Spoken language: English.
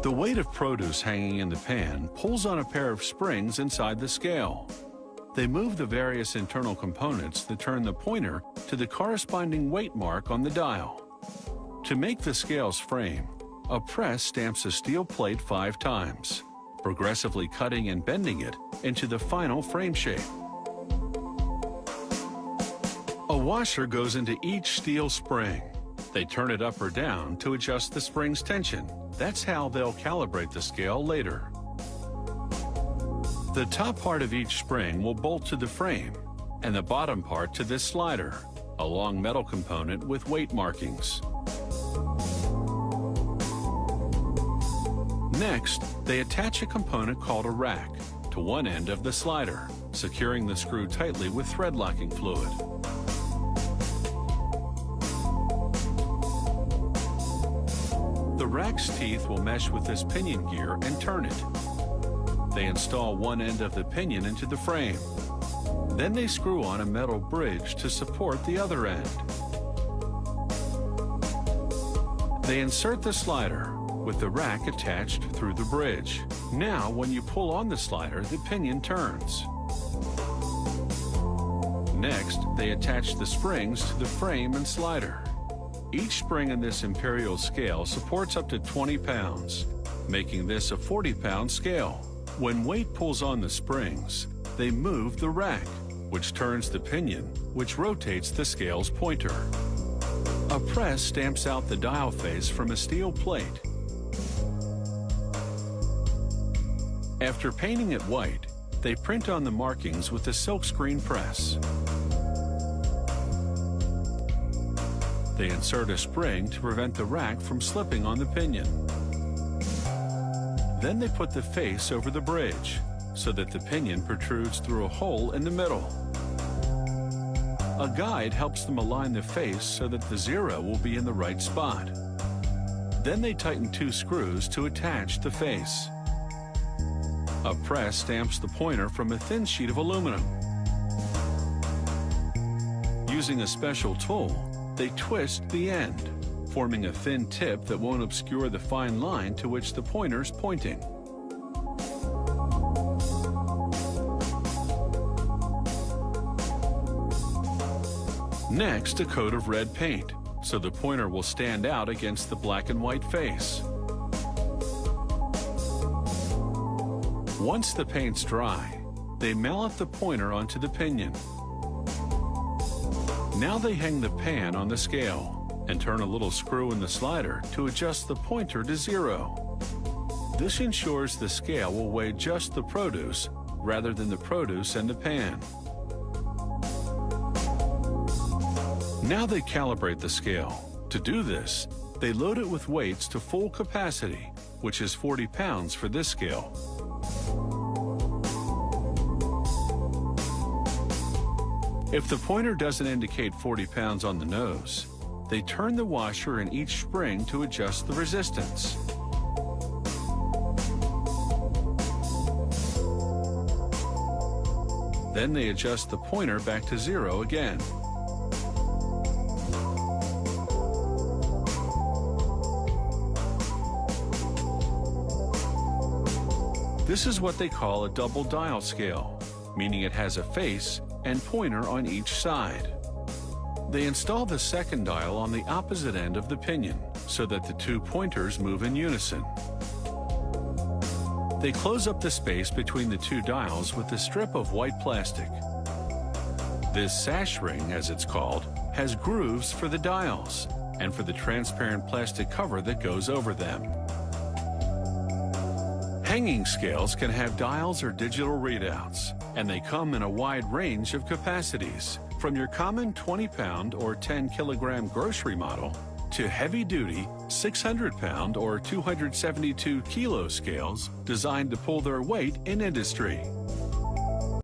The weight of produce hanging in the pan pulls on a pair of springs inside the scale. They move the various internal components that turn the pointer to the corresponding weight mark on the dial. To make the scale's frame, a press stamps a steel plate 5 times, progressively cutting and bending it into the final frame shape. A washer goes into each steel spring. They turn it up or down to adjust the spring's tension. That's how they'll calibrate the scale later. The top part of each spring will bolt to the frame, and the bottom part to this slider, a long metal component with weight markings. Next, they attach a component called a rack to one end of the slider, securing the screw tightly with thread locking fluid. The rack's teeth will mesh with this pinion gear and turn it. They install one end of the pinion into the frame. Then they screw on a metal bridge to support the other end. They insert the slider with the rack attached through the bridge. Now, when you pull on the slider, the pinion turns. Next, they attach the springs to the frame and slider. Each spring in this imperial scale supports up to 20 pounds, making this a 40-pound scale. When weight pulls on the springs, they move the rack, which turns the pinion, which rotates the scale's pointer. A press stamps out the dial face from a steel plate. After painting it white, they print on the markings with a silkscreen press. They insert a spring to prevent the rack from slipping on the pinion. Then they put the face over the bridge so that the pinion protrudes through a hole in the middle. A guide helps them align the face so that the zero will be in the right spot. Then they tighten 2 screws to attach the face. A press stamps the pointer from a thin sheet of aluminum. Using a special tool, they twist the end, forming a thin tip that won't obscure the fine line to which the pointer's pointing. Next, a coat of red paint, so the pointer will stand out against the black and white face. Once the paint's dry, they mallet the pointer onto the pinion. Now they hang the pan on the scale and turn a little screw in the slider to adjust the pointer to 0. This ensures the scale will weigh just the produce rather than the produce and the pan. Now they calibrate the scale. To do this, they load it with weights to full capacity, which is 40 pounds for this scale. If the pointer doesn't indicate 40 pounds on the nose, they turn the washer in each spring to adjust the resistance. Then they adjust the pointer back to 0 again. This is what they call a double dial scale, meaning it has a face and pointer on each side. They install the second dial on the opposite end of the pinion so that the 2 pointers move in unison. They close up the space between the 2 dials with a strip of white plastic. This sash ring, as it's called, has grooves for the dials and for the transparent plastic cover that goes over them. Hanging scales can have dials or digital readouts, and they come in a wide range of capacities, from your common 20-pound or 10-kilogram grocery model to heavy-duty 600-pound or 272-kilo scales designed to pull their weight in industry.